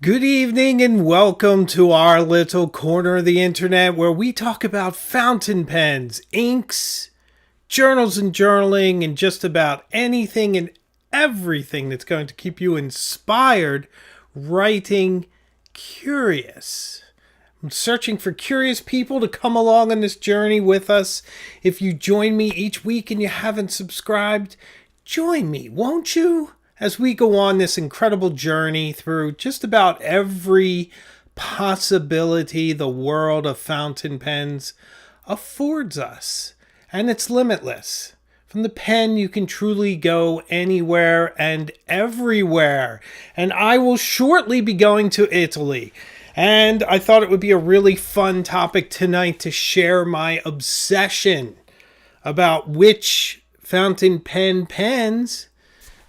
Good evening and welcome to our little corner of the internet where we talk about fountain pens, inks, journals and journaling, and just about anything and everything that's going to keep you inspired, writing, curious. I'm searching for curious people to come along on this journey with us. If you join me each week and you haven't subscribed, join me, won't you? As we go on this incredible journey through just about every possibility the world of fountain pens affords us. And it's limitless. From the pen, you can truly go anywhere and everywhere. And I will shortly be going to Italy. And I thought it would be a really fun topic tonight to share my obsession about which fountain pen pens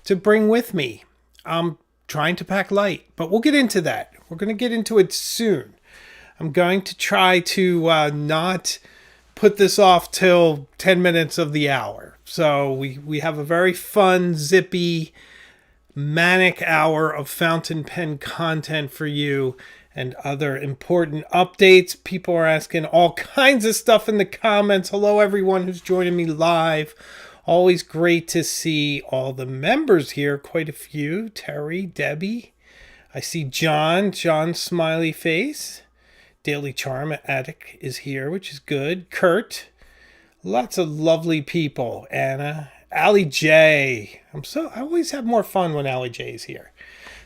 to bring with me. I'm trying to pack light, but we'll get into that. We're going to get into it soon. I'm going to try to not put this off till 10 minutes of the hour. So we have a very fun, zippy, manic hour of fountain pen content for you and other important updates. People are asking all kinds of stuff in the comments. Hello, everyone who's joining me live. Always great to see all the members here. Quite a few. Terry, Debbie. I see John smiley face. Daily Charm Attic is here, which is good. Kurt. Lots of lovely people. Anna. Allie J. I always have more fun when Allie J is here.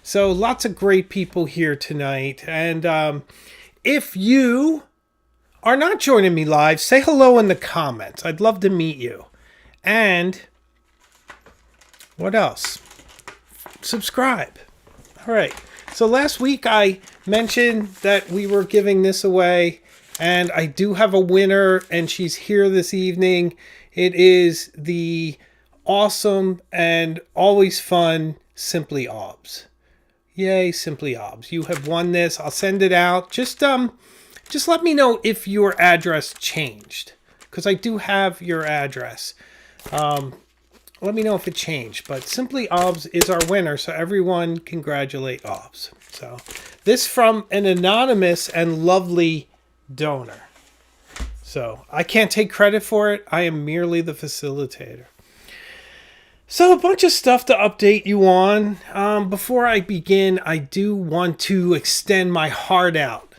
So lots of great people here tonight. And if you are not joining me live, say hello in the comments. I'd love to meet you. And what else? Subscribe. All right. So last week I mentioned that we were giving this away, and I do have a winner, and she's here this evening. It is the awesome and always fun Simply Obs. Yay, Simply Obs. You have won this. I'll send it out. Just let me know if your address changed, because I do have your address. Let me know if it changed, but Simply Obs is our winner, so everyone congratulate Obs. So this from an anonymous and lovely donor. So I can't take credit for it. I am merely the facilitator. So a bunch of stuff to update you on. Before I begin, I do want to extend my heart out.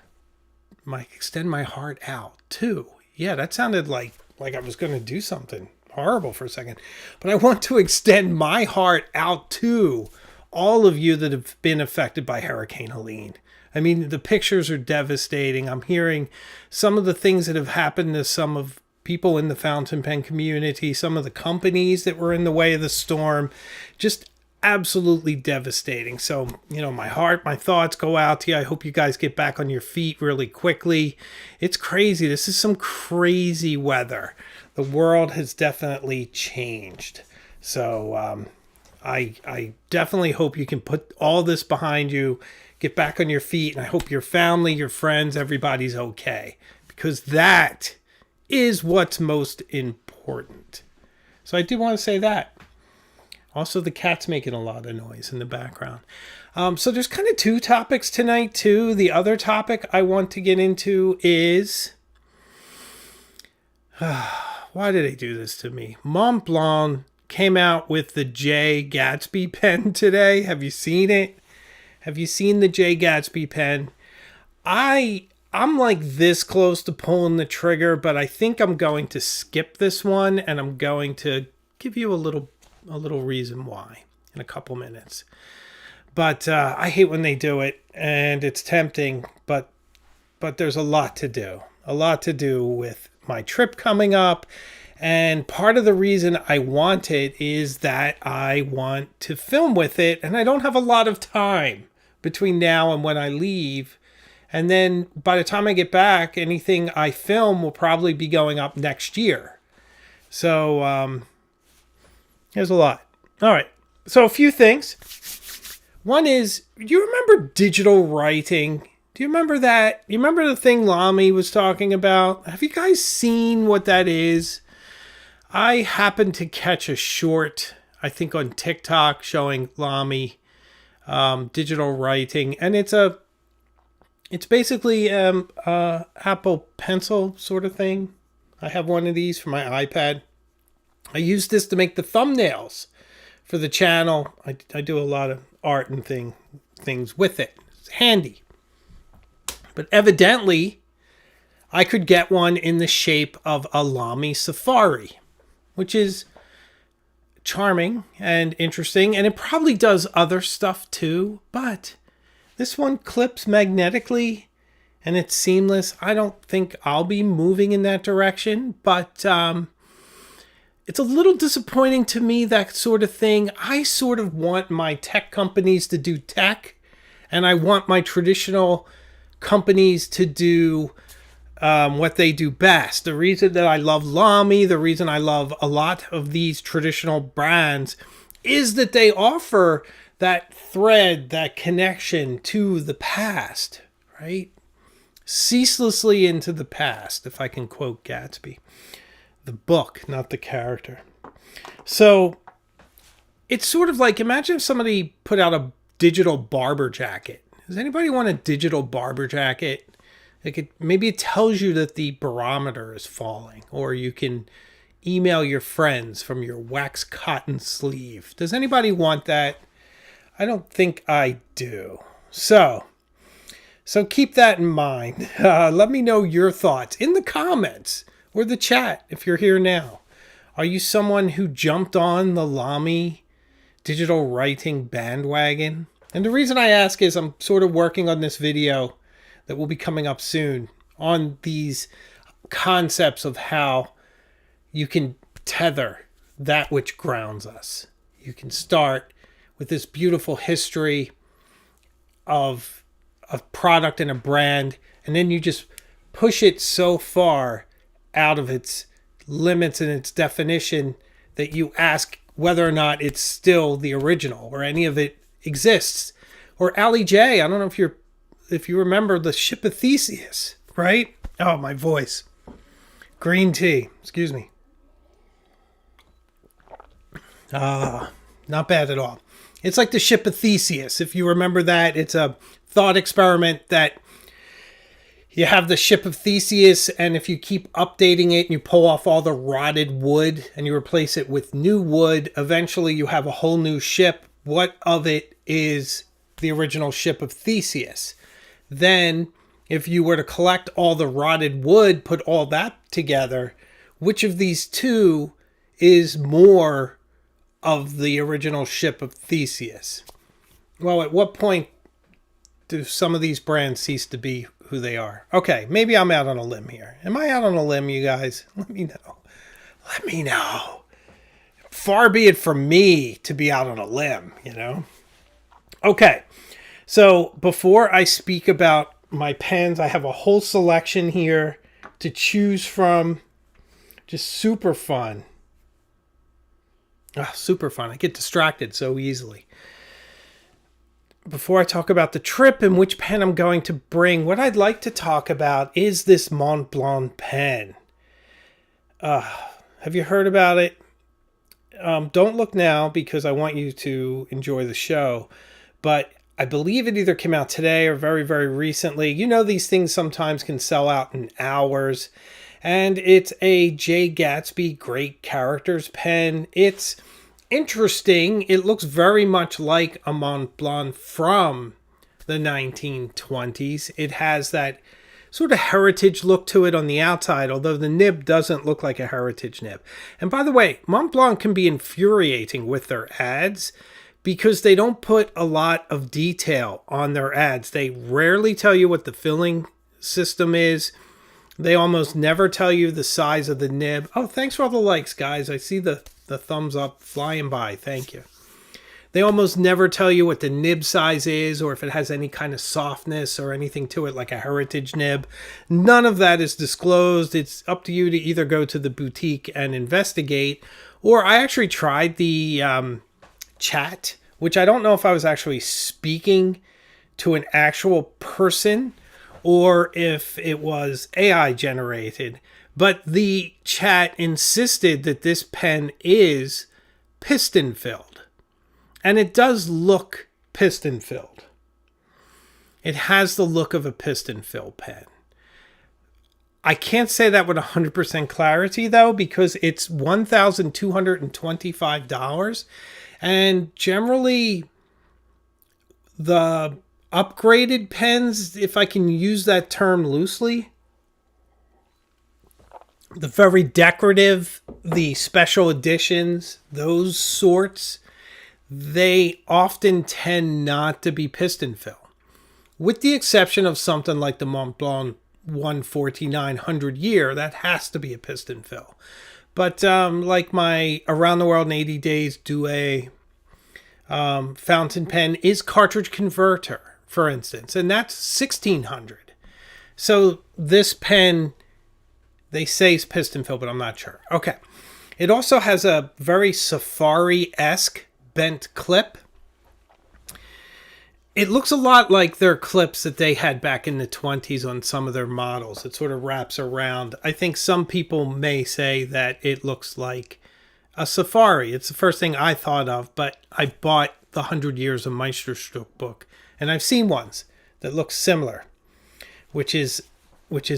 Extend my heart out too. Yeah, that sounded like I was going to do something horrible for a second, but I want to extend my heart out to all of you that have been affected by Hurricane Helene. I mean, the pictures are devastating. I'm hearing some of the things that have happened to some of people in the fountain pen community, some of the companies that were in the way of the storm, just absolutely devastating. So, my heart, my thoughts go out to you. I hope you guys get back on your feet really quickly. It's crazy. This is some crazy weather. The world has definitely changed. So I definitely hope you can put all this behind you, get back on your feet, and I hope your family, your friends, everybody's okay, because that is what's most important. So I do want to say that. Also, the cat's making a lot of noise in the background. So there's kind of two topics tonight, too. The other topic I want to get into is... why did they do this to me? Montblanc came out with the J. Gatsby pen today. Have you seen it? Have you seen the J. Gatsby pen? I'm like this close to pulling the trigger, but I think I'm going to skip this one, and I'm going to give you a little reason why in a couple minutes. But I hate when they do it, and it's tempting, but there's a lot to do. A lot to do with my trip coming up, and part of the reason I want it is that I want to film with it, and I don't have a lot of time between now and when I leave. And then by the time I get back, anything I film will probably be going up next year. So there's a lot. All right. So a few things. One is, do you remember digital writing? Do you remember that? You remember the thing Lamy was talking about? Have you guys seen what that is? I happened to catch a short, I think on TikTok, showing Lamy digital writing, and it's basically Apple Pencil sort of thing. I have one of these for my iPad. I use this to make the thumbnails for the channel. I do a lot of art and things with it. It's handy. But evidently, I could get one in the shape of a Lamy Safari, which is charming and interesting, and it probably does other stuff too, but this one clips magnetically and it's seamless. I don't think I'll be moving in that direction, but it's a little disappointing to me, that sort of thing. I sort of want my tech companies to do tech, and I want my traditional companies to do what they do best. The reason that I love Lamy, the reason I love a lot of these traditional brands, is that they offer that thread, that connection to the past, right? Ceaselessly into the past, if I can quote Gatsby. The book, not the character. So it's sort of like, imagine if somebody put out a digital barber jacket. Does anybody want a digital barber jacket? Maybe it tells you that the barometer is falling, or you can email your friends from your wax cotton sleeve. Does anybody want that? I don't think I do. So keep that in mind. Let me know your thoughts in the comments or the chat if you're here now. Are you someone who jumped on the Lamy digital writing bandwagon? And the reason I ask is I'm sort of working on this video that will be coming up soon on these concepts of how you can tether that which grounds us. You can start with this beautiful history of a product and a brand, and then you just push it so far out of its limits and its definition that you ask whether or not it's still the original or any of it exists. Or Ali J, I don't know if you remember the Ship of Theseus, right? Oh, my voice. Green tea, excuse me. Not bad at all. It's like the Ship of Theseus. If you remember that, it's a thought experiment that you have the Ship of Theseus, and if you keep updating it and you pull off all the rotted wood and you replace it with new wood, eventually you have a whole new ship. What of it is the original Ship of Theseus? Then, if you were to collect all the rotted wood, put all that together, which of these two is more of the original Ship of Theseus? Well, at what point do some of these brands cease to be who they are? Okay, maybe I'm out on a limb here. Am I out on a limb, you guys? Let me know. Let me know. Far be it from me to be out on a limb, you know? Okay, so before I speak about my pens, I have a whole selection here to choose from. Just super fun. Super fun. I get distracted so easily. Before I talk about the trip and which pen I'm going to bring, what I'd like to talk about is this Mont Blanc pen. Have you heard about it? Don't look now because I want you to enjoy the show. But I believe it either came out today or very, very recently. You know, these things sometimes can sell out in hours. And it's a J. Gatsby Great Characters pen. It's interesting. It looks very much like a Mont Blanc from the 1920s. It has that sort of heritage look to it on the outside, although the nib doesn't look like a heritage nib. And by the way, Mont Blanc can be infuriating with their ads because they don't put a lot of detail on their ads. They rarely tell you what the filling system is. They almost never tell you the size of the nib. Oh, thanks for all the likes, guys. I see the thumbs up flying by. Thank you. They almost never tell you what the nib size is or if it has any kind of softness or anything to it like a heritage nib. None of that is disclosed. It's up to you to either go to the boutique and investigate, or I actually tried the chat, which I don't know if I was actually speaking to an actual person or if it was AI generated, but the chat insisted that this pen is piston filled. And it does look piston filled. It has the look of a piston filled pen. I can't say that with 100% clarity though, because it's $1,225. And generally the upgraded pens, if I can use that term loosely, the very decorative, the special editions, those sorts, they often tend not to be piston fill. With the exception of something like the Mont Blanc 14900 year, that has to be a piston fill. But like my Around the World in 80 Days Douai fountain pen is cartridge converter, for instance, and that's 1600. So this pen, they say is piston fill, but I'm not sure. Okay. It also has a very Safari-esque bent clip. It looks a lot like their clips that they had back in the 20s on some of their models. It sort of wraps around. I think some people may say that it looks like a Safari. It's the first thing I thought of, but I bought the 100 Years of Meisterstück book, and I've seen ones that look similar, which is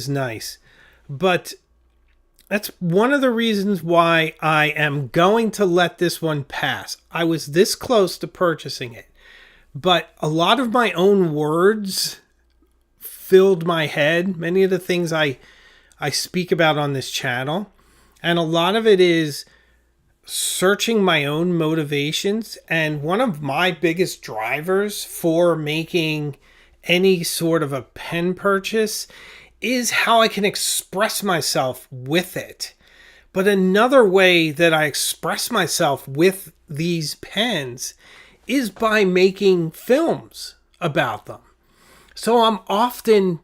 nice. But that's one of the reasons why I am going to let this one pass. I was this close to purchasing it, but a lot of my own words filled my head. Many of the things I speak about on this channel, and a lot of it is searching my own motivations. And one of my biggest drivers for making any sort of a pen purchase is how I can express myself with it. But another way that I express myself with these pens is by making films about them. So I'm often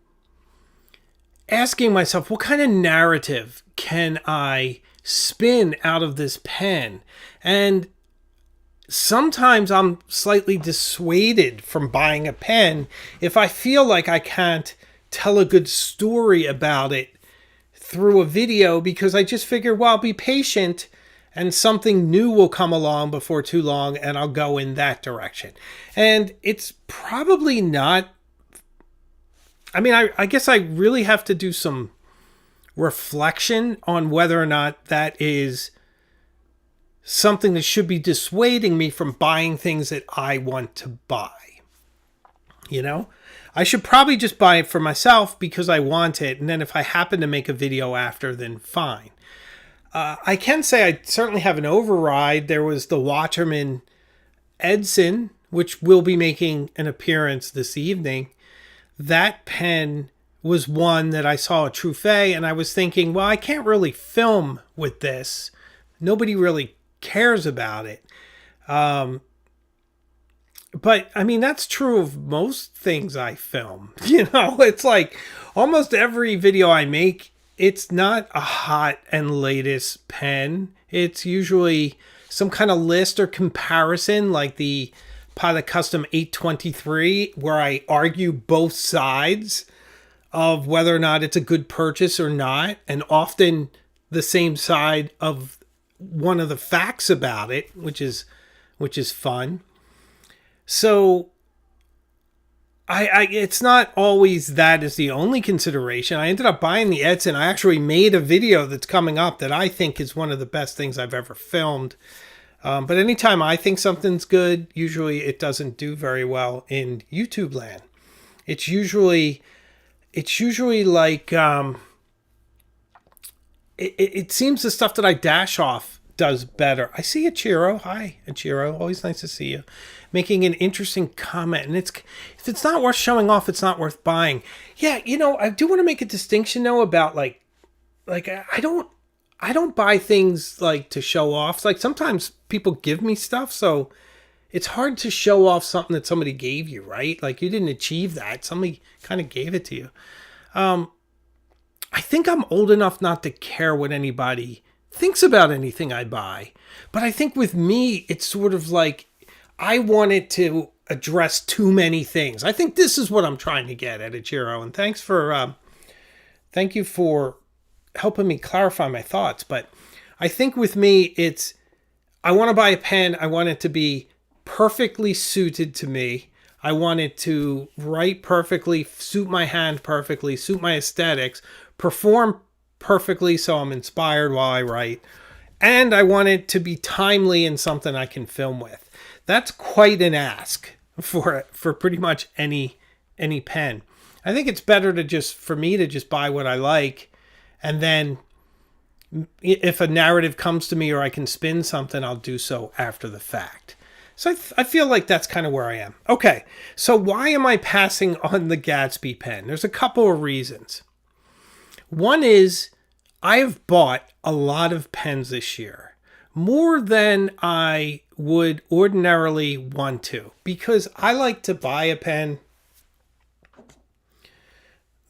asking myself, what kind of narrative can I spin out of this pen? And sometimes I'm slightly dissuaded from buying a pen if I feel like I can't tell a good story about it through a video, because I just figure, well, I'll be patient and something new will come along before too long and I'll go in that direction. And it's probably not, I mean, I guess I really have to do some reflection on whether or not that is something that should be dissuading me from buying things that I want to buy. You know, I should probably just buy it for myself because I want it. And then if I happen to make a video after, then fine. I can say I certainly have an override. There was the Waterman Edson, which will be making an appearance this evening. That pen was one that I saw at Truffet, and I was thinking, well, I can't really film with this. Nobody really cares about it. But I mean, that's true of most things I film. You know, it's like almost every video I make, it's not a hot and latest pen. It's usually some kind of list or comparison, like the Pilot Custom 823, where I argue both sides of whether or not it's a good purchase or not, and often the same side of one of the facts about it, which is fun. So I it's not always that is the only consideration. I ended up buying the Edson. I actually made a video that's coming up that I think is one of the best things I've ever filmed. But anytime I think something's good, usually it doesn't do very well in YouTube land. It's usually like it seems the stuff that I dash off does better. I see Ichiro. Hi, Ichiro. Always nice to see you. Making an interesting comment. And if it's not worth showing off, it's not worth buying. Yeah, you know, I do want to make a distinction though about like I don't buy things like to show off. Like sometimes people give me stuff, so it's hard to show off something that somebody gave you, right? Like you didn't achieve that. Somebody kind of gave it to you. I think I'm old enough not to care what anybody thinks about anything I buy. But I think with me, it's sort of like I want it to address too many things. I think this is what I'm trying to get at, Ichiro. And thank you for helping me clarify my thoughts. But I think with me, it's I want to buy a pen. I want it to be perfectly suited to me. I want it to write perfectly, suit my hand perfectly, suit my aesthetics, perform perfectly so I'm inspired while I write. And I want it to be timely and something I can film with. That's quite an ask for pretty much any pen. I think it's better for me to just buy what I like, and then if a narrative comes to me or I can spin something, I'll do so after the fact. So I feel like that's kind of where I am. Okay, so why am I passing on the Gatsby pen? There's a couple of reasons. One is I have bought a lot of pens this year, more than I would ordinarily want to, because I like to buy a pen,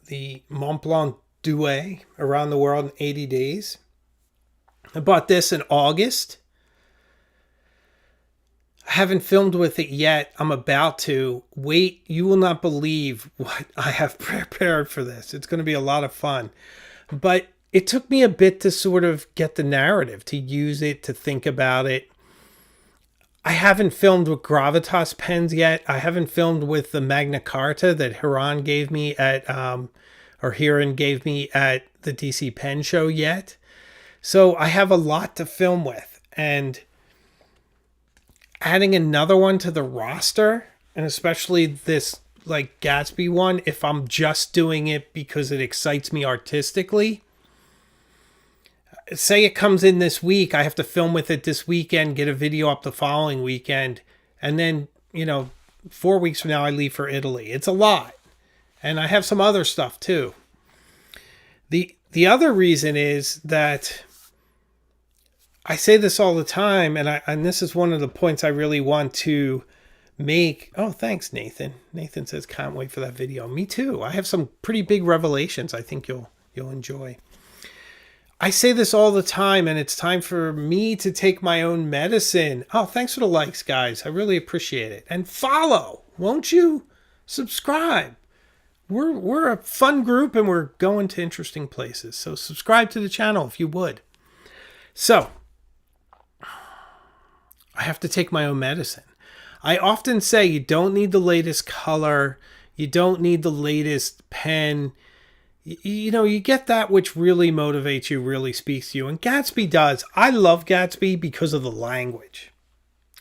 the Montblanc Douai, Around the World in 80 Days. I bought this in August. I haven't filmed with it yet. I'm about to. Wait, you will not believe what I have prepared for this. It's going to be a lot of fun. But it took me a bit to sort of get the narrative, to use it, to think about it. I haven't filmed with Gravitas pens yet. I haven't filmed with the Magna Carta that Hiran gave me at the DC Pen Show yet. So I have a lot to film with, and adding another one to the roster, and especially this like Gatsby one, if I'm just doing it because it excites me artistically. Say it comes in this week, I have to film with it this weekend, get a video up the following weekend, and then, 4 weeks from now I leave for Italy. It's a lot. And I have some other stuff too. The other reason is that I say this all the time, and this is one of the points I really want to make. Oh, thanks, Nathan. Nathan says, can't wait for that video. Me too. I have some pretty big revelations I think you'll enjoy. I say this all the time, and it's time for me to take my own medicine. Oh, thanks for the likes, guys. I really appreciate it. And follow, won't you? Subscribe. We're a fun group, and we're going to interesting places. So subscribe to the channel if you would. So I have to take my own medicine. I often say you don't need the latest color. You don't need the latest pen. You get that which really motivates you, really speaks to you. And Gatsby does. I love Gatsby because of the language.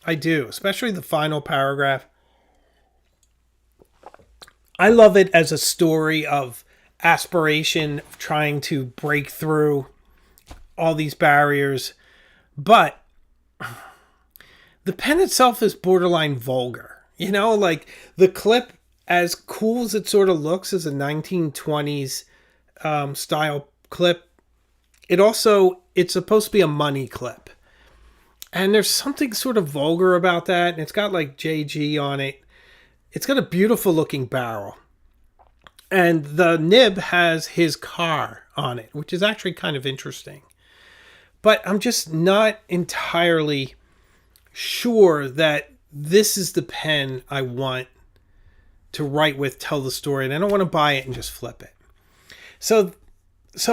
I do, especially the final paragraph. I love it as a story of aspiration, of trying to break through all these barriers. But the pen itself is borderline vulgar. Like the clip, as cool as it sort of looks, as a 1920s style clip, it's supposed to be a money clip. And there's something sort of vulgar about that. And it's got like JG on it. It's got a beautiful looking barrel. And the nib has his car on it, which is actually kind of interesting. But I'm just not entirely sure that this is the pen I want to write with, tell the story. And I don't want to buy it and just flip it. So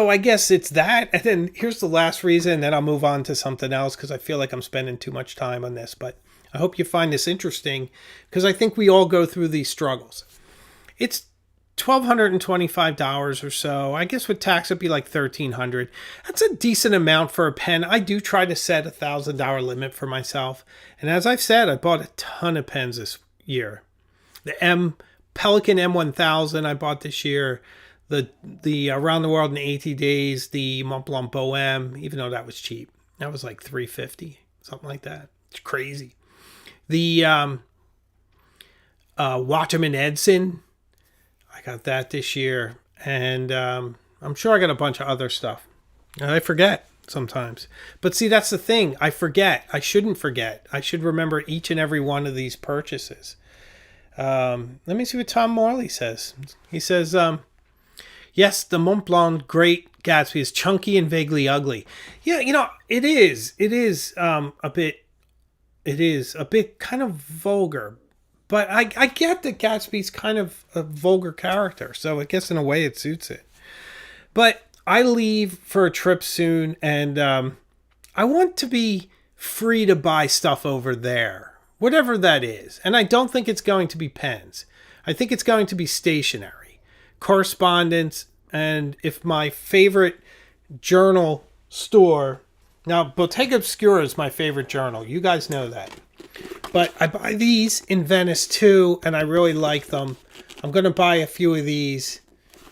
I guess it's that. And then here's the last reason, then I'll move on to something else because I feel like I'm spending too much time on this. But I hope you find this interesting because I think we all go through these struggles. It's $1,225 or so. I guess with tax it'd be like $1,300. That's a decent amount for a pen. I do try to set a $1,000 limit for myself. And as I've said, I bought a ton of pens this year. The Pelican M1000 I bought this year. The Around the World in 80 Days, the Montblanc Bohème, even though that was cheap. That was like $350, something like that. It's crazy. The Waterman Edson, I got that this year. And I'm sure I got a bunch of other stuff. And I forget sometimes. But see, that's the thing. I forget. I shouldn't forget. I should remember each and every one of these purchases. Let me see what Tom Morley says. He says, yes, the Montblanc Great Gatsby is chunky and vaguely ugly. Yeah, it is. It is a bit kind of vulgar. But I get that Gatsby's kind of a vulgar character. So I guess in a way it suits it. But I leave for a trip soon. And I want to be free to buy stuff over there whatever that is. And I don't think it's going to be pens. I think it's going to be stationery, correspondence, and if my favorite journal store, now Bottega Obscura is my favorite journal. You guys know that. But I buy these in Venice too, and I really like them. I'm going to buy a few of these.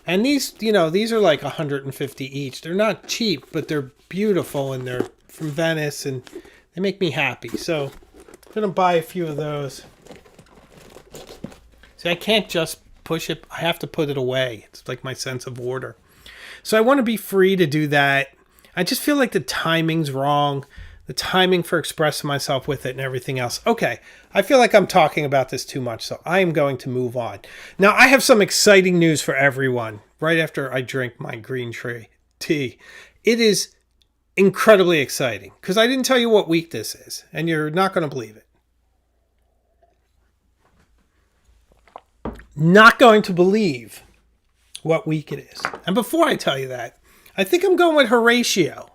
And these, these are like 150 each. They're not cheap, but they're beautiful, and they're from Venice, and they make me happy. So I'm going to buy a few of those. See, I can't just push it. I have to put it away. It's like my sense of order. So I want to be free to do that. I just feel like the timing's wrong. The timing for expressing myself with it and everything else. Okay, I feel like I'm talking about this too much, so I am going to move on. Now, I have some exciting news for everyone right after I drink my green tea. It is incredibly exciting because I didn't tell you what week this is, and you're not going to believe it. Not going to believe what week it is. And before I tell you that, I think I'm going with Horatio.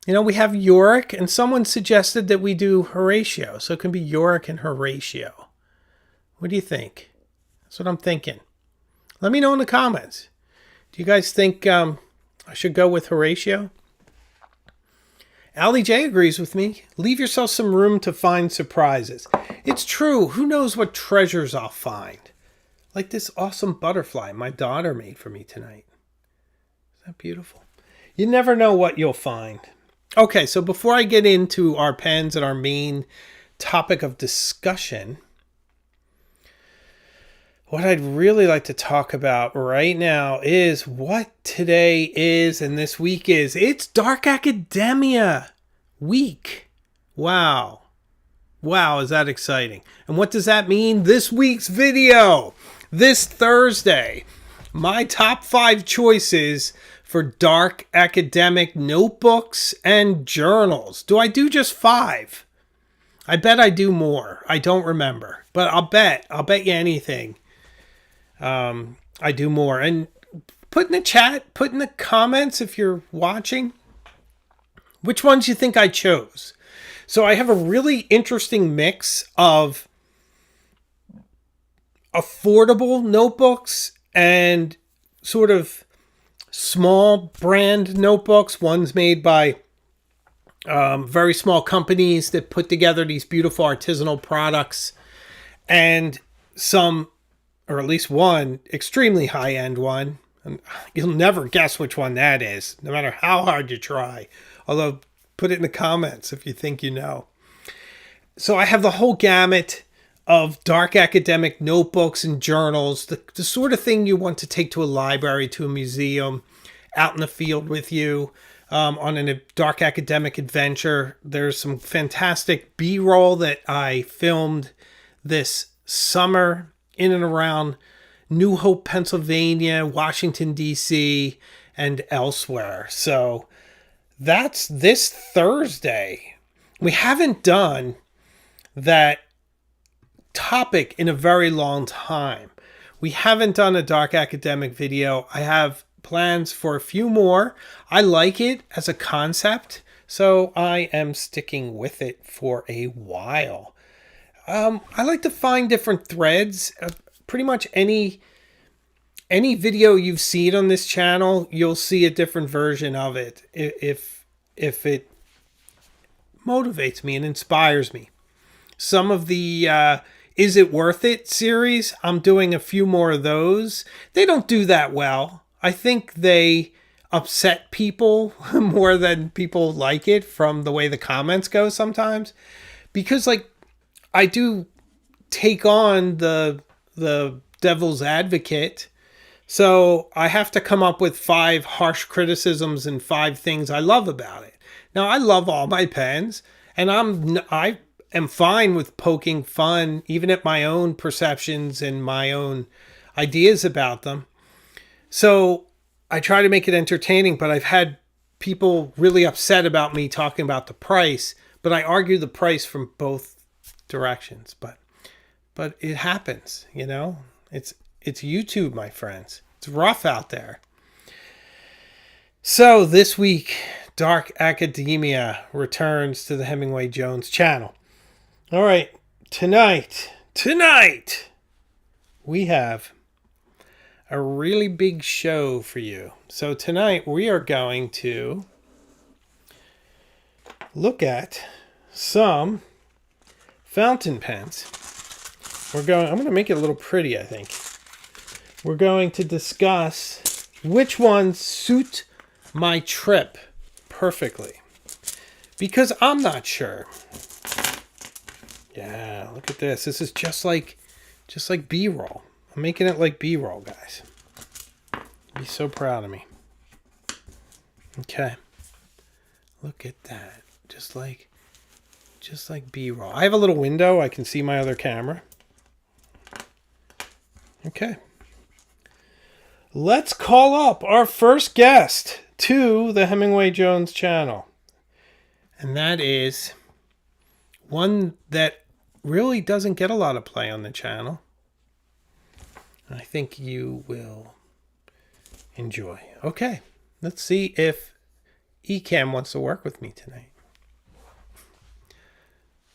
We have Yorick, and someone suggested that we do Horatio. So it can be Yorick and Horatio. What do you think? That's what I'm thinking. Let me know in the comments. Do you guys think I should go with Horatio? Allie J agrees with me. Leave yourself some room to find surprises. It's true. Who knows what treasures I'll find? Like this awesome butterfly my daughter made for me tonight. Isn't that beautiful? You never know what you'll find. Okay, so before I get into our pens and our main topic of discussion, what I'd really like to talk about right now is what today is and this week is. It's Dark Academia week. Wow. Wow, is that exciting? And what does that mean? This week's video, this Thursday, my top 5 choices for dark academic notebooks and journals. Do I do just 5? I bet I do more. I don't remember, but I'll bet you anything. I do more. And put in the chat, put in the comments if you're watching, which ones you think I chose. So I have a really interesting mix of affordable notebooks and sort of small brand notebooks. One's made by very small companies that put together these beautiful artisanal products, and some, or at least one, extremely high-end one. And you'll never guess which one that is, no matter how hard you try. Although, put it in the comments if you think you know. So I have the whole gamut of dark academic notebooks and journals, the sort of thing you want to take to a library, to a museum, out in the field with you on a dark academic adventure. There's some fantastic B-roll that I filmed this summer in and around New Hope, Pennsylvania, Washington, D.C., and elsewhere. So that's this Thursday. We haven't done that topic in a very long time. We haven't done a dark academic video. I have plans for a few more. I like it as a concept, so I am sticking with it for a while. I like to find different threads. Pretty much any video you've seen on this channel, you'll see a different version of it if it motivates me and inspires me. Some of the Is It Worth It series, I'm doing a few more of those. They don't do that well. I think they upset people more than people like it from the way the comments go sometimes. Because I do take on the devil's advocate. So I have to come up with 5 harsh criticisms and 5 things I love about it. Now, I love all my pens, and I am fine with poking fun, even at my own perceptions and my own ideas about them. So I try to make it entertaining, but I've had people really upset about me talking about the price, but I argue the price from both directions. But it happens, It's YouTube, my friends. It's rough out there. So this week, Dark Academia returns to the Hemingway Jones channel. All right, tonight, we have a really big show for you. So tonight we are going to look at some fountain pens. I'm going to make it a little pretty, I think. We're going to discuss which ones suit my trip perfectly. Because I'm not sure. Yeah, look at this. This is just like B-roll. I'm making it like B-roll, guys. Be so proud of me. Okay. Look at that. Just like B-roll. I have a little window. I can see my other camera. Okay. Let's call up our first guest to the Hemingway Jones channel. And that is one that really doesn't get a lot of play on the channel. I think you will enjoy. Okay, let's see if Ecamm wants to work with me tonight.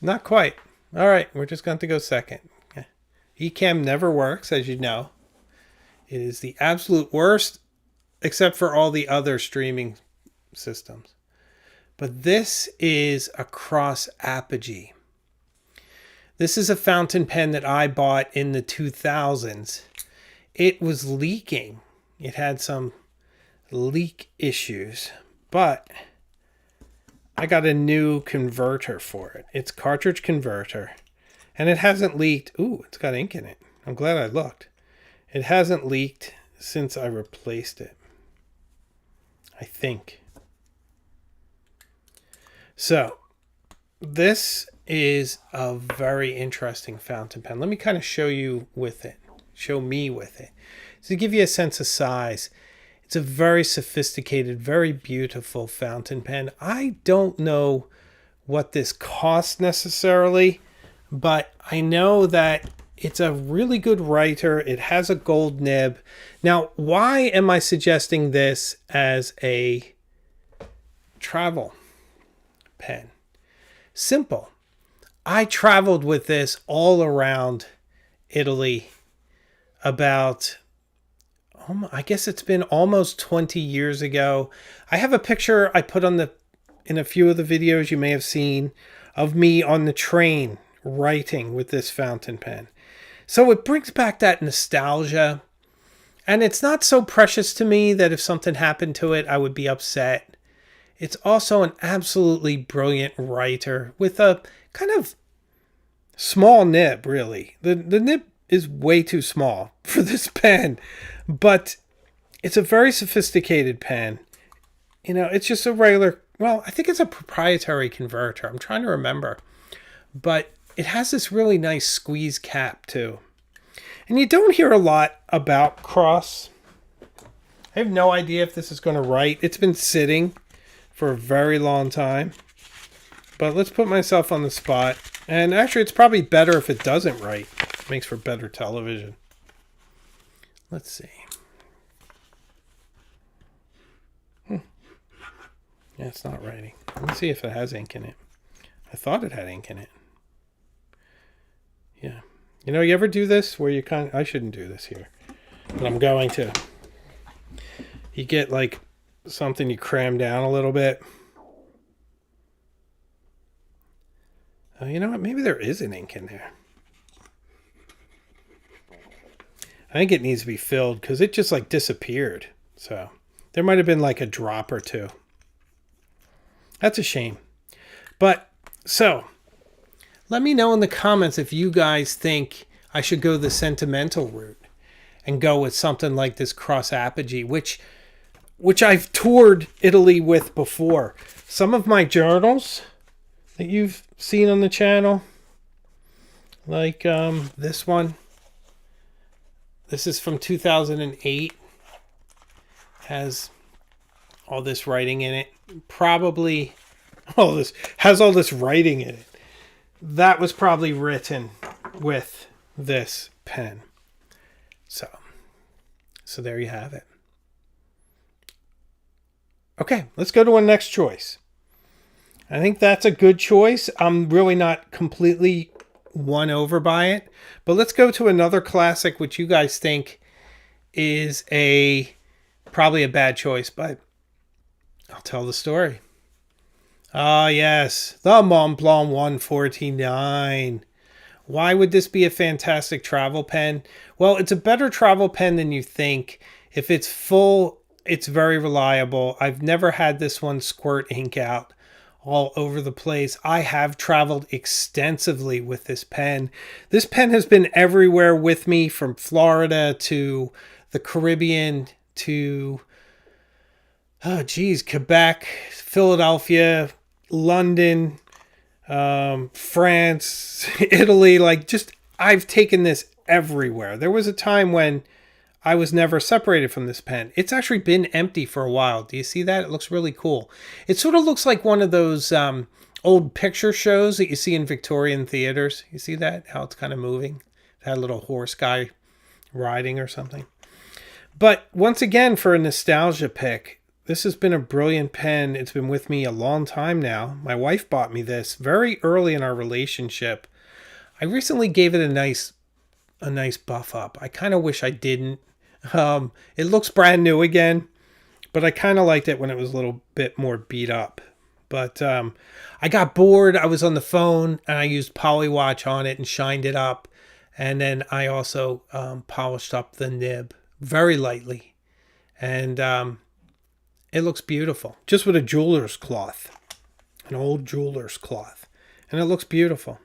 Not quite. All right, we're just going to go second. Okay. Ecamm never works, as you know. It is the absolute worst, except for all the other streaming systems. But this is a cross apogee. This is a fountain pen that I bought in the 2000s. It was leaking. It had some leak issues, but I got a new converter for it. It's cartridge converter, and it hasn't leaked. Ooh, it's got ink in it. I'm glad I looked. It hasn't leaked since I replaced it, I think. So, this is a very interesting fountain pen. Let me kind of show you with it. Show me with it. So to give you a sense of size, it's a very sophisticated, very beautiful fountain pen. I don't know what this costs necessarily, but I know that it's a really good writer. It has a gold nib. Now, why am I suggesting this as a travel pen? Simple. I traveled with this all around Italy about, I guess it's been almost 20 years ago. I have a picture I put in a few of the videos you may have seen of me on the train writing with this fountain pen. So it brings back that nostalgia. And it's not so precious to me that if something happened to it, I would be upset. It's also an absolutely brilliant writer with a kind of small nib, really. The nib is way too small for this pen, but it's a very sophisticated pen. You know, it's just a regular, well, I think it's a proprietary converter. I'm trying to remember. But it has this really nice squeeze cap, too. And you don't hear a lot about cross. I have no idea if this is going to write. It's been sitting for a very long time. But let's put myself on the spot. And actually, it's probably better if it doesn't write. It makes for better television. Let's see. Yeah, it's not writing. Let me see if it has ink in it. I thought it had ink in it. Yeah. You know, you ever do this where you I shouldn't do this here, but I'm going to. You get like something you cram down a little bit. Oh, you know what? Maybe there is an ink in there. I think it needs to be filled because it just like disappeared. So there might have been like a drop or two. That's a shame. But so let me know in the comments if you guys think I should go the sentimental route and go with something like this cross apogee, which I've toured Italy with before. Some of my journals that you've seen on the channel, like this one. This is from 2008. Has all this writing in it. Probably all this has all this writing in it. That was probably written with this pen. So there you have it. Okay, let's go to our next choice. I think that's a good choice. I'm really not completely won over by it. But let's go to another classic, which you guys think is probably a bad choice, but I'll tell the story. Ah, yes, the Mont Blanc 149. Why would this be a fantastic travel pen? Well, it's a better travel pen than you think. If it's full, it's very reliable. I've never had this one squirt ink out all over the place. I have traveled extensively with this pen. This pen has been everywhere with me, from Florida to the Caribbean to, Quebec, Philadelphia, London, France, Italy. I've taken this everywhere. There was a time when I was never separated from this pen. It's actually been empty for a while. Do you see that? It looks really cool. It sort of looks like one of those old picture shows that you see in Victorian theaters. You see that? How it's kind of moving. It had a little horse guy riding or something. But once again, for a nostalgia pick, this has been a brilliant pen. It's been with me a long time now. My wife bought me this very early in our relationship. I recently gave it a nice buff up. I kind of wish I didn't. It looks brand new again, but I kind of liked it when it was a little bit more beat up. But I got bored. I was on the phone and I used Polywatch on it and shined it up. And then I also polished up the nib very lightly. And it looks beautiful. Just with a jeweler's cloth. An old jeweler's cloth. And it looks beautiful.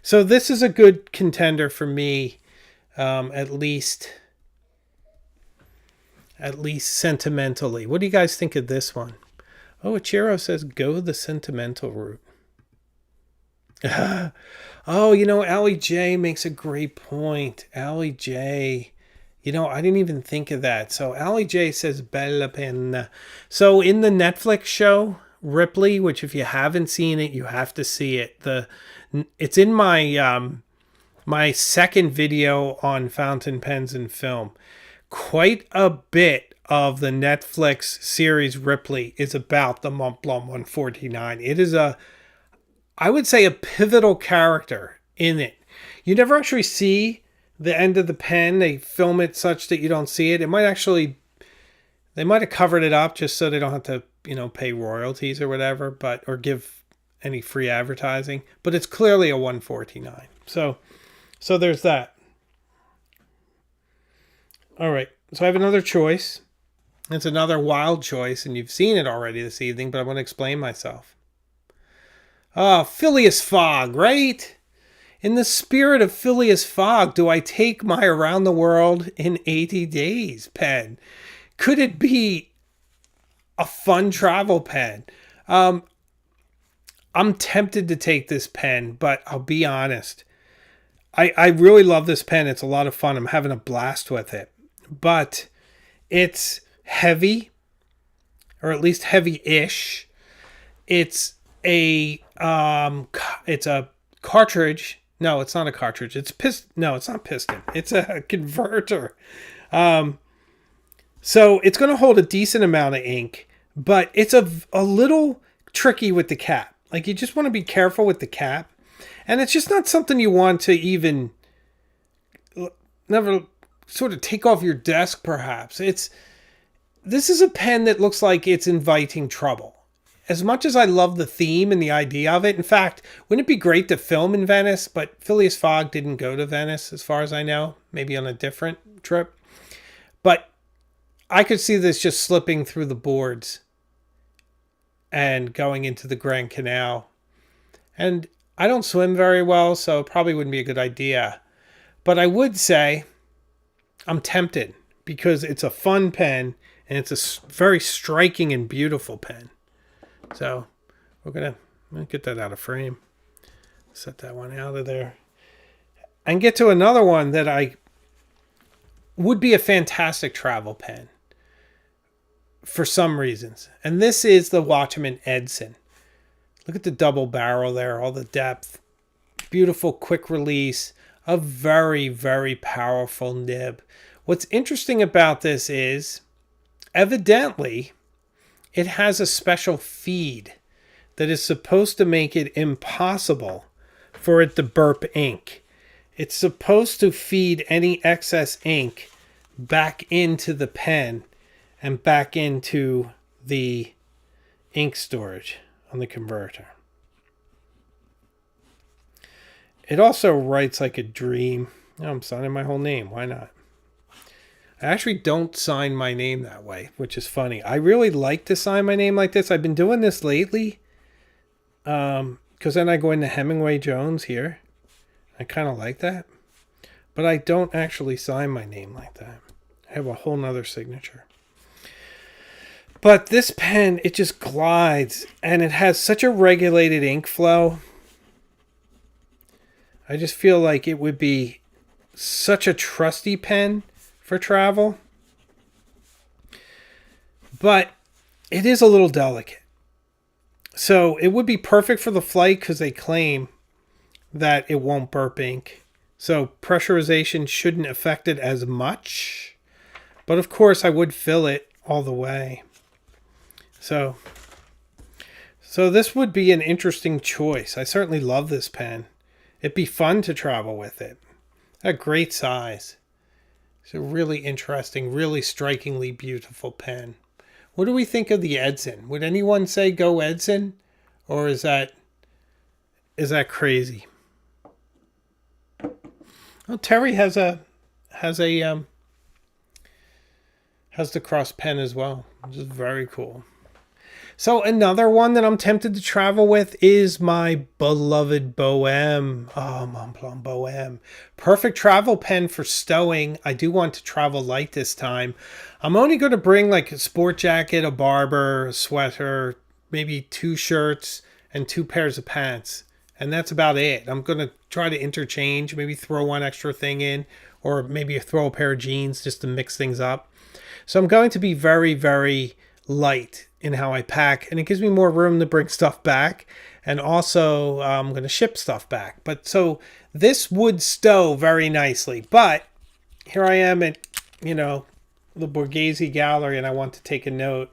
So this is a good contender for me, at least sentimentally. What do you guys think of this one? Oh, Ichiro says go the sentimental route. Oh, Allie J makes a great point. Allie J. I didn't even think of that. So Allie J says bella pena. So in the Netflix show Ripley, which if you haven't seen it, you have to see it. It's in my my second video on fountain pens and film. Quite a bit of the Netflix series Ripley is about the Mont Blanc 149. It is I would say, a pivotal character in it. You never actually see the end of the pen. They film it such that you don't see it. They might have covered it up just so they don't have to, pay royalties or whatever, or give any free advertising. But it's clearly a 149. So there's that. All right. So I have another choice. It's another wild choice, and you've seen it already this evening, but I want to explain myself. Phileas Fogg, right? In the spirit of Phileas Fogg, do I take my Around the World in 80 Days pen? Could it be a fun travel pen? I'm tempted to take this pen, but I'll be honest. I really love this pen. It's a lot of fun. I'm having a blast with it. But it's heavy, or at least heavy-ish. It's a cartridge. No, it's not a cartridge. No, it's not piston. It's a converter. So it's going to hold a decent amount of ink, but it's a little tricky with the cap. Like, you just want to be careful with the cap. And it's just not something you want to even never sort of take off your desk, perhaps. This is a pen that looks like it's inviting trouble. As much as I love the theme and the idea of it, in fact, wouldn't it be great to film in Venice? But Phileas Fogg didn't go to Venice, as far as I know. Maybe on a different trip. But I could see this just slipping through the boards and going into the Grand Canal. And I don't swim very well, so it probably wouldn't be a good idea. But I would say I'm tempted because it's a fun pen and it's a very striking and beautiful pen. So I'm gonna get that out of frame. Set that one out of there. And get to another one that I would be a fantastic travel pen for some reasons. And this is the Watchman Edson. Look at the double barrel there, all the depth. Beautiful quick release. A very, very powerful nib. What's interesting about this is, evidently, it has a special feed that is supposed to make it impossible for it to burp ink. It's supposed to feed any excess ink back into the pen and back into the ink storage on the converter. It also writes like a dream. I'm signing my whole name. Why not? I actually don't sign my name that way, which is funny. I really like to sign my name like this. I've been doing this lately. Because then I go into Hemingway Jones here. I kind of like that. But I don't actually sign my name like that. I have a whole nother signature. But this pen, it just glides. And it has such a regulated ink flow. I just feel like it would be such a trusty pen for travel. But it is a little delicate. So it would be perfect for the flight because they claim that it won't burp ink. So pressurization shouldn't affect it as much. But of course I would fill it all the way. So this would be an interesting choice. I certainly love this pen. It'd be fun to travel with it. A great size. It's a really interesting, really strikingly beautiful pen. What do we think of the Edson? Would anyone say go Edson? Or is that crazy? Well, Terry has the cross pen as well, which is very cool. So another one that I'm tempted to travel with is my beloved Bohème. Oh, Montblanc Bohème. Perfect travel pen for stowing. I do want to travel light this time. I'm only going to bring like a sport jacket, a barber, a sweater, maybe 2 shirts, and 2 pairs of pants. And that's about it. I'm going to try to interchange, maybe throw one extra thing in, or maybe throw a pair of jeans just to mix things up. So I'm going to be very, very light in how I pack, and it gives me more room to bring stuff back, and also I'm going to ship stuff back. But so this would stow very nicely, but here I am at, the Borghese Gallery, and I want to take a note.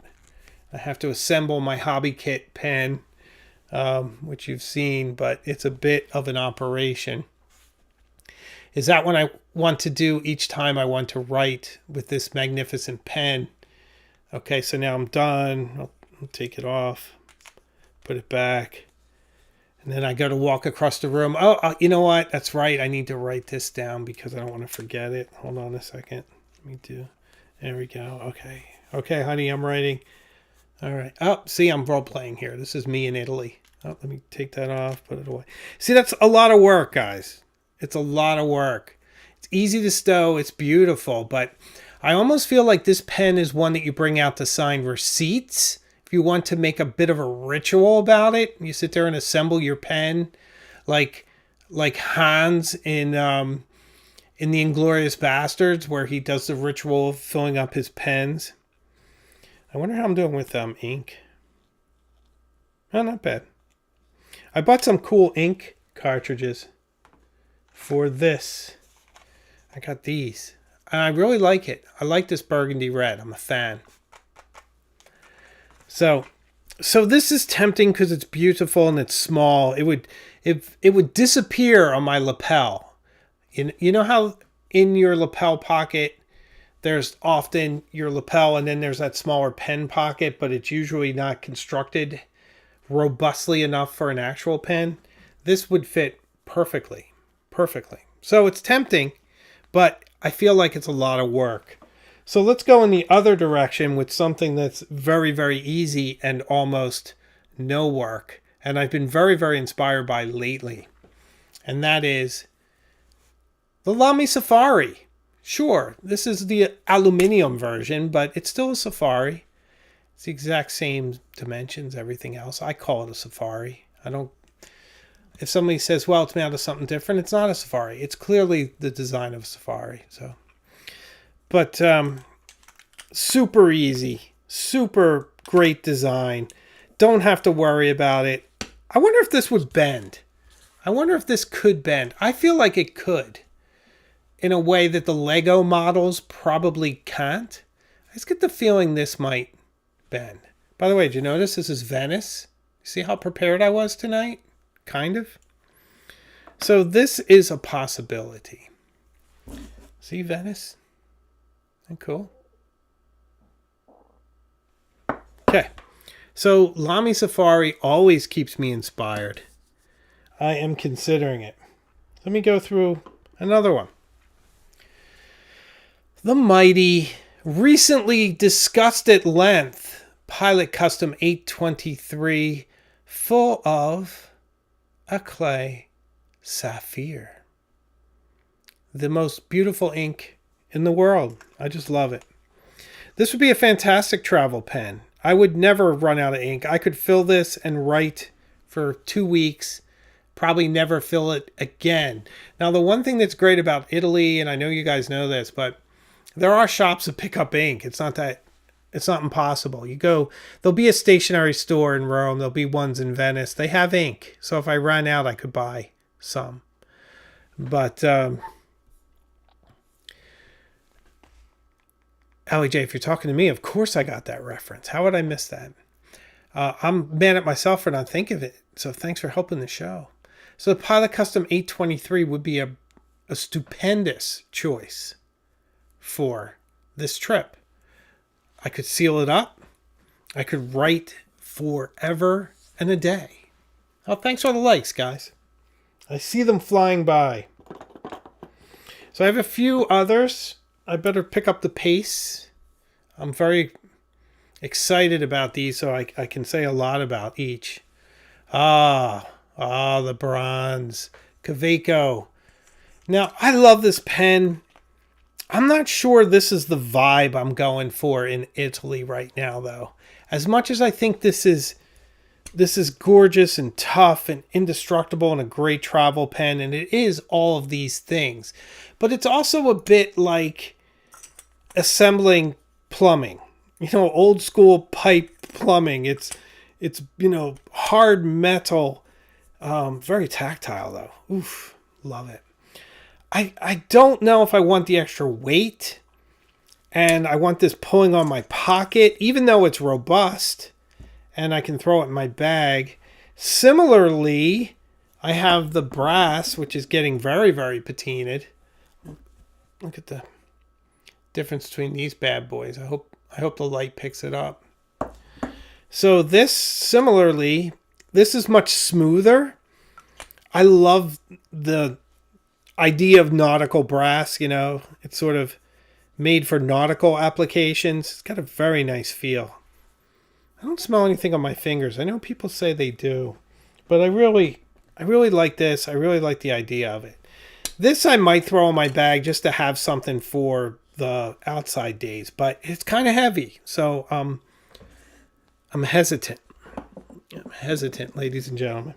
I have to assemble my hobby kit pen, which you've seen, but it's a bit of an operation. Is that what I want to do each time I want to write with this magnificent pen? Okay, so now I'm done. I'll take it off, put it back, and then I got to walk across the room. Oh, you know what? That's right. I need to write this down because I don't want to forget it. Hold on a second. There we go. Okay, honey, I'm writing. All right. Oh, see, I'm role-playing here. This is me in Italy. Oh, let me take that off, put it away. See, that's a lot of work, guys. It's a lot of work. It's easy to stow. It's beautiful, but I almost feel like this pen is one that you bring out to sign receipts. If you want to make a bit of a ritual about it, you sit there and assemble your pen like Hans in The Inglourious Bastards, where he does the ritual of filling up his pens. I wonder how I'm doing with ink. Oh, not bad. I bought some cool ink cartridges for this. I got these. And I really like it. I like this burgundy red. I'm a fan. So this is tempting because it's beautiful and it's small. It would disappear on my lapel. You know how in your lapel pocket there's often your lapel and then there's that smaller pen pocket, but it's usually not constructed robustly enough for an actual pen. This would fit perfectly. So it's tempting, but I feel like it's a lot of work. So let's go in the other direction with something that's very, very easy and almost no work. And I've been very, very inspired by lately. And that is the Lamy Safari. Sure, this is the aluminum version, but it's still a Safari. It's the exact same dimensions, everything else. I call it a Safari. If somebody says, well, it's made out of something different, it's not a Safari. It's clearly the design of a Safari. But super easy, super great design. Don't have to worry about it. I wonder if this would bend. I wonder if this could bend. I feel like it could, in a way that the Lego models probably can't. I just get the feeling this might bend. By the way, did you notice this is Venice? See how prepared I was tonight? Kind of. So this is a possibility. See Venice? Isn't that cool? Okay. So Lamy Safari always keeps me inspired. I am considering it. Let me go through another one. The mighty, recently discussed at length, Pilot Custom 823, full of a clay sapphire. The most beautiful ink in the world. I just love it. This would be a fantastic travel pen. I would never run out of ink. I could fill this and write for 2 weeks. Probably never fill it again. Now, the one thing that's great about Italy, and I know you guys know this, but there are shops that pick up ink. It's not impossible. You go, there'll be a stationery store in Rome. There'll be ones in Venice. They have ink. So if I ran out, I could buy some. But, Allie J, if you're talking to me, of course I got that reference. How would I miss that? I'm mad at myself for not thinking of it. So thanks for helping the show. So the Pilot Custom 823 would be a stupendous choice for this trip. I could seal it up. I could write forever and a day. Oh, thanks for the likes, guys. I see them flying by. So I have a few others. I better pick up the pace. I'm very excited about these, so I can say a lot about each. The bronze. Caveco. Now, I love this pen. I'm not sure this is the vibe I'm going for in Italy right now, though. As much as I think this is gorgeous and tough and indestructible and a great travel pen, and it is all of these things. But it's also a bit like assembling plumbing. Old school pipe plumbing. It's hard metal. Very tactile, though. Oof, love it. I don't know if I want the extra weight, and I want this pulling on my pocket, even though it's robust, and I can throw it in my bag. Similarly, I have the brass, which is getting very, very patinaed. Look at the difference between these bad boys. I hope the light picks it up. So this, similarly, this is much smoother. I love the idea of nautical brass. It's sort of made for nautical applications. It's got a very nice feel. I don't smell anything on my fingers. I know people say they do, but I really like this. I really like the idea of it. This I might throw in my bag just to have something for the outside days, but it's kind of heavy, so I'm hesitant. Ladies and gentlemen.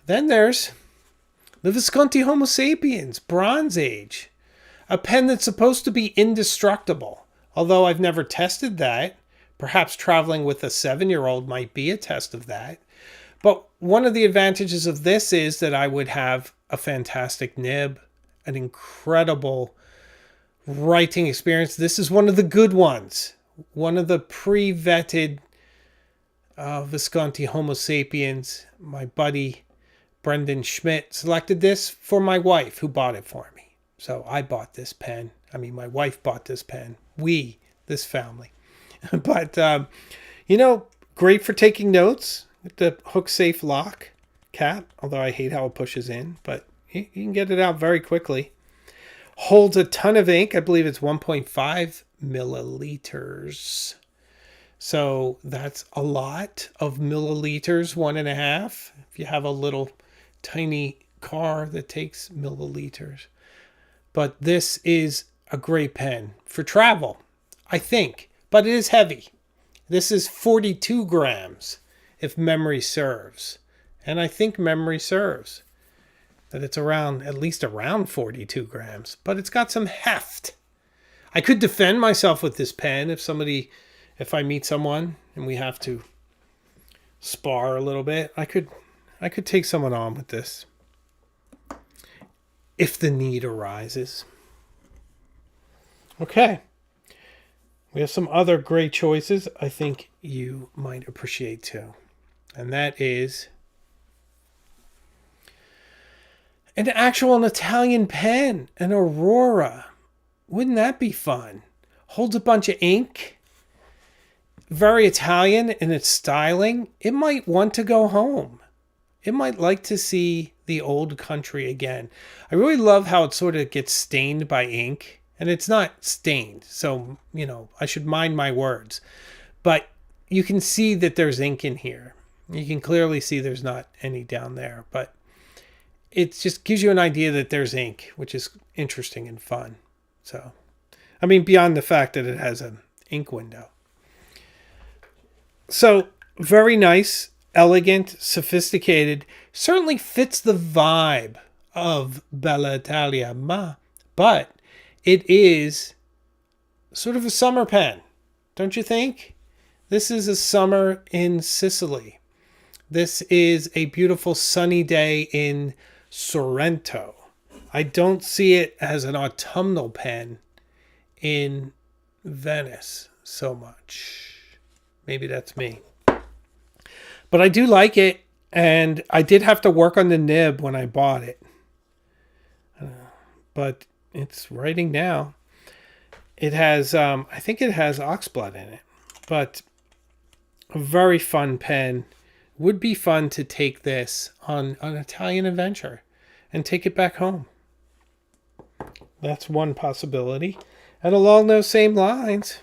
Then there's the Visconti Homo Sapiens Bronze Age, a pen that's supposed to be indestructible, although I've never tested that. Perhaps traveling with a 7-year-old might be a test of that. But one of the advantages of this is that I would have a fantastic nib, an incredible writing experience. This is one of the good ones. One of the pre-vetted Visconti Homo Sapiens. My buddy Brendan Schmidt selected this for my wife, who bought it for me. So I bought this pen. My wife bought this pen. This family. But, great for taking notes with the hook safe lock cap, although I hate how it pushes in, but you can get it out very quickly. Holds a ton of ink. I believe it's 1.5 milliliters. So that's a lot of milliliters, 1.5. If you have a little tiny car that takes milliliters. But this is a great pen for travel, I think. But it is heavy. This is 42 grams, if memory serves. And I think memory serves. That it's at least around 42 grams. But it's got some heft. I could defend myself with this pen if I meet someone and we have to spar a little bit. I could take someone on with this, if the need arises. Okay. We have some other great choices I think you might appreciate too. And that is an actual Italian pen, an Aurora. Wouldn't that be fun? Holds a bunch of ink. Very Italian in its styling. It might want to go home. It might like to see the old country again. I really love how it sort of gets stained by ink. And it's not stained, so, I should mind my words. But you can see that there's ink in here. You can clearly see there's not any down there. But it just gives you an idea that there's ink, which is interesting and fun. So, beyond the fact that it has an ink window. So, very nice, elegant, sophisticated. Certainly fits the vibe of Bella Italia, but it is sort of a summer pen, don't you think? This is a summer in Sicily. This is a beautiful sunny day in Sorrento. I don't see it as an autumnal pen in Venice so much. Maybe that's me. But I do like it, and I did have to work on the nib when I bought it. But it's writing now. It has, I think it has oxblood in it. But a very fun pen. Would be fun to take this on an Italian adventure and take it back home. That's one possibility. And along those same lines,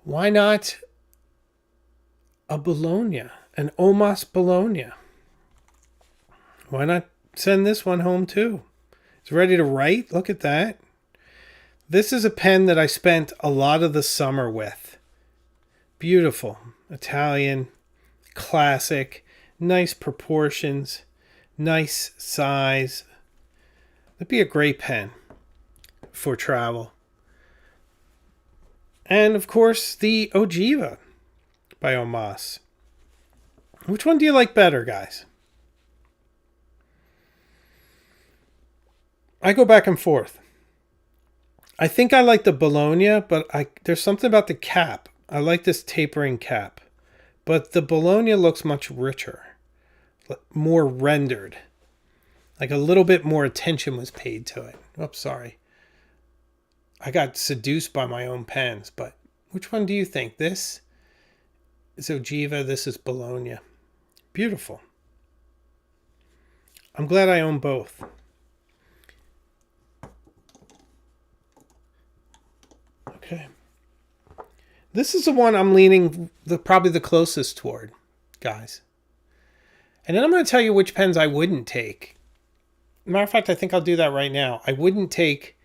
why not a Bologna, an Omas Bologna? Why not send this one home too? It's ready to write. Look at that. This is a pen that I spent a lot of the summer with. Beautiful. Italian, classic, nice proportions, nice size. It'd be a great pen for travel. And of course, the Ogiva by Omas. Which one do you like better, guys? I go back and forth. I think I like the Bologna, but there's something about the cap. I like this tapering cap. But the Bologna looks much richer. More rendered. Like a little bit more attention was paid to it. Oops, sorry. I got seduced by my own pens, but which one do you think? This is Ogiva, this is Bologna. Beautiful. I'm glad I own both. Okay. This is the one I'm leaning probably the closest toward, guys. And then I'm going to tell you which pens I wouldn't take. Matter of fact, I think I'll do that right now. I wouldn't take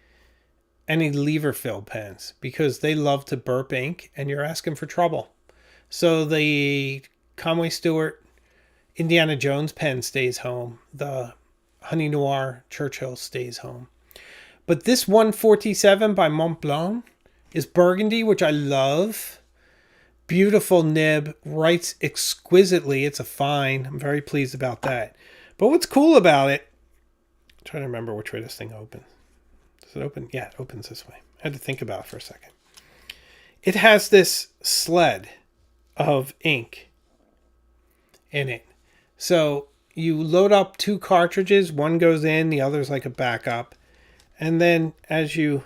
any lever fill pens because they love to burp ink and you're asking for trouble. So the Conway Stewart Indiana Jones pen stays home. The Honey Noir Churchill stays home. But this 147 by Montblanc is burgundy, which I love. Beautiful nib, writes exquisitely. It's a fine. I'm very pleased about that. But what's cool about it, I'm trying to remember which way this thing opens. Does it open? Yeah, it opens this way. I had to think about it for a second. It has this sled of ink in it. So you load up 2 cartridges. One goes in, the other's like a backup. And then as you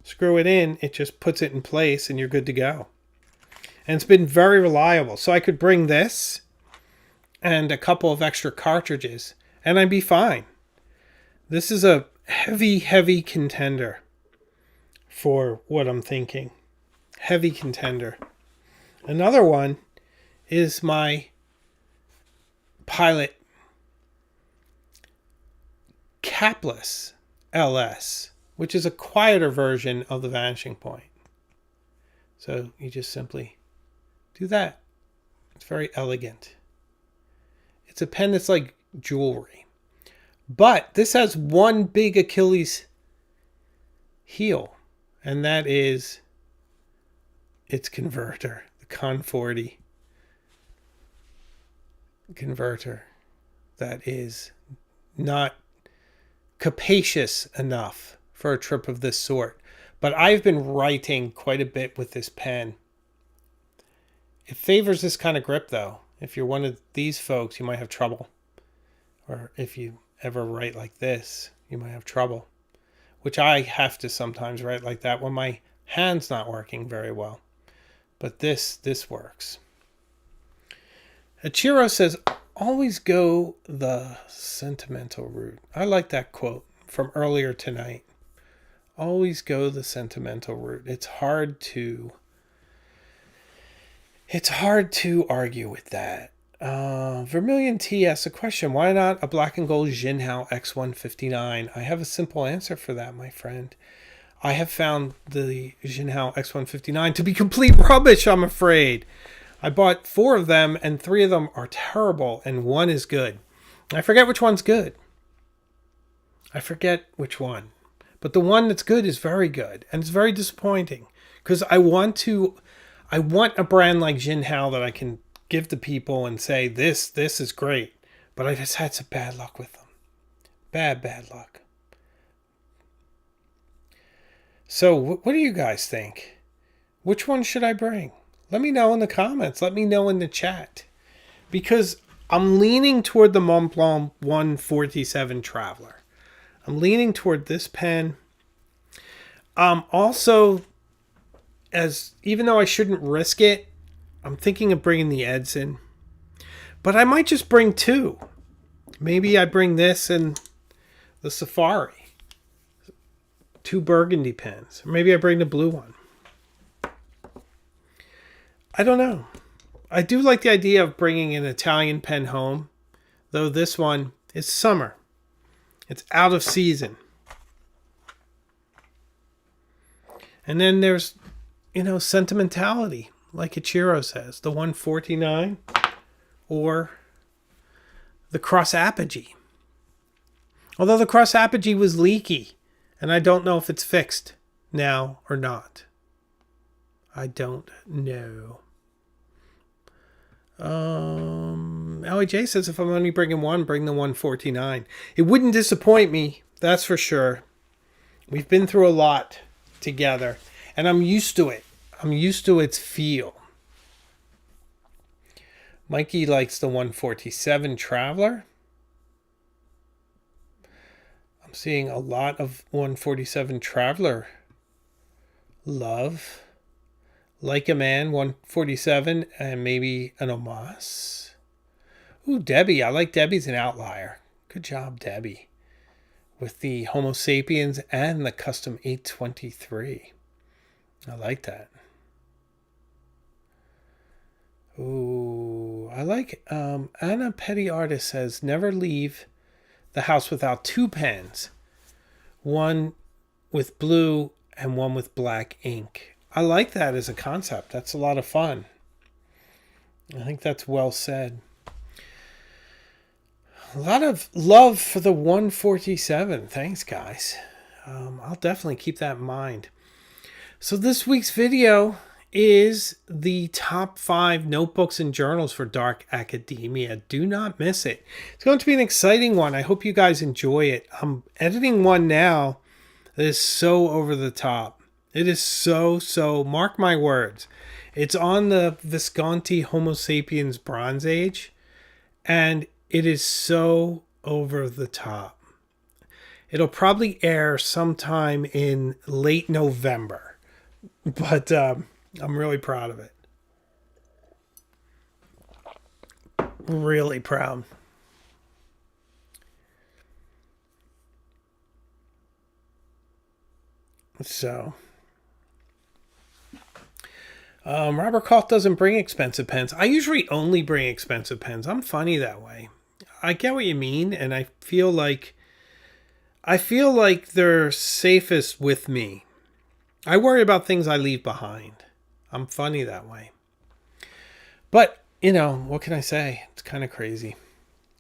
screw it in, it just puts it in place and you're good to go. And it's been very reliable. So I could bring this and a couple of extra cartridges and I'd be fine. This is a heavy, heavy contender for what I'm thinking. Heavy contender. Another one is my Pilot Capless LS, which is a quieter version of the Vanishing Point. So you just simply do that. It's very elegant. It's a pen that's like jewelry. But this has one big Achilles heel, and that is its converter, the Con 40 converter that is not capacious enough for a trip of this sort. But I've been writing quite a bit with this pen. It favors this kind of grip, though. If you're one of these folks, you might have trouble. Or if you ever write like this, you might have trouble. Which I have to sometimes write like that when my hand's not working very well. But this works. Achiro says, always go the sentimental route. I like that quote from earlier tonight. Always go the sentimental route. It's hard to argue with that. Vermilion T asks a question. Why not a black and gold Jinhao X159? I have a simple answer for that, my friend. I have found the Jinhao X159 to be complete rubbish, I'm afraid. I bought 4 of them, and 3 of them are terrible, and 1 is good. I forget which one's good. I forget which one. But the one that's good is very good, and it's very disappointing. Because I want a brand like Jinhao that I can give to people and say, this is great. But I just had some bad luck with them. Bad luck. So, what do you guys think? Which one should I bring? Let me know in the comments. Let me know in the chat. Because I'm leaning toward the Montblanc 147 Traveler. I'm leaning toward this pen. Also, even though I shouldn't risk it, I'm thinking of bringing the Edson. But I might just bring 2. Maybe I bring this and the Safari. 2 burgundy pens. Or maybe I bring the blue one. I don't know. I do like the idea of bringing an Italian pen home, though this one is summer. It's out of season. And then there's, sentimentality, like Ichiro says, the 149 or the cross apogee. Although the cross apogee was leaky, and I don't know if it's fixed now or not. I don't know. LAJ says if I'm only bringing 1, bring the 149. It wouldn't disappoint me, that's for sure. We've been through a lot together, and I'm used to it. I'm used to its feel. Mikey likes the 147 Traveler. I'm seeing a lot of 147 Traveler love. Like a Man 147 and maybe an Omas. Ooh, Debbie. I like Debbie's an outlier. Good job, Debbie. With the Homo sapiens and the custom 823. I like that. Ooh, I like Anna Petty Artist says never leave the house without 2 pens. One with blue and one with black ink. I like that as a concept. That's a lot of fun. I think that's well said. A lot of love for the 147. Thanks, guys. I'll definitely keep that in mind. So this week's video is the top 5 notebooks and journals for dark academia. Do not miss it. It's going to be an exciting one. I hope you guys enjoy it. I'm editing one now that is so over the top. It is so, mark my words. It's on the Visconti Homo sapiens Bronze Age, and it is so over the top. It'll probably air sometime in late November, but I'm really proud of it. Really proud. So... Robert Koch doesn't bring expensive pens. I usually only bring expensive pens. I'm funny that way. I get what you mean, and I feel like they're safest with me. I worry about things I leave behind. I'm funny that way. But, what can I say? It's kind of crazy.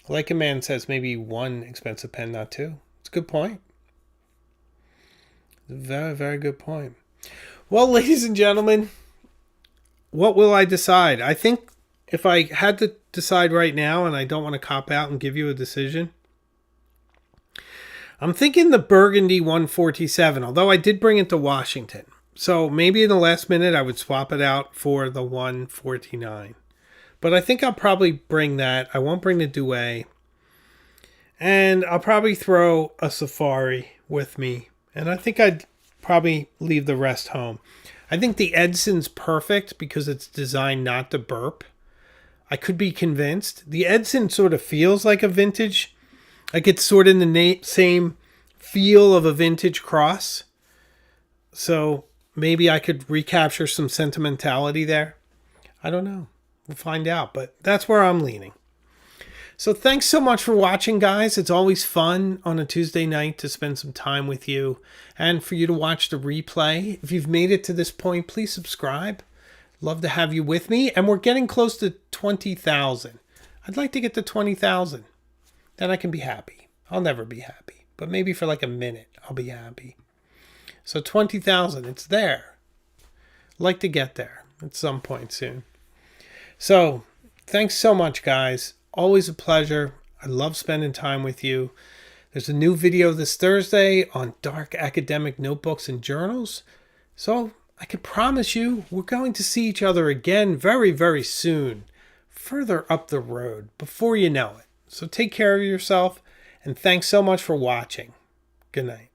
Like a Man says, maybe 1 expensive pen, not 2. It's a good point. Very, very good point. Well, ladies and gentlemen, what will I decide? I think if I had to decide right now, and I don't want to cop out and give you a decision, I'm thinking the Burgundy 147, although I did bring it to Washington. So maybe in the last minute I would swap it out for the 149. But I think I'll probably bring that. I won't bring the Douai. And I'll probably throw a Safari with me. And I think I'd probably leave the rest home. I think the Edson's perfect because it's designed not to burp. I could be convinced. The Edson sort of feels like a vintage. Like it's sort of in the same feel of a vintage cross. So maybe I could recapture some sentimentality there. I don't know. We'll find out. But that's where I'm leaning. So thanks so much for watching, guys. It's always fun on a Tuesday night to spend some time with you and for you to watch the replay. If you've made it to this point, please subscribe. Love to have you with me. And we're getting close to 20,000. I'd like to get to 20,000. Then I can be happy. I'll never be happy. But maybe for like a minute, I'll be happy. So 20,000, it's there. I'd like to get there at some point soon. So thanks so much, guys. Always a pleasure. I love spending time with you. There's a new video this Thursday on dark academic notebooks and journals. So I can promise you we're going to see each other again very, very soon. Further up the road before you know it. So take care of yourself and thanks so much for watching. Good night.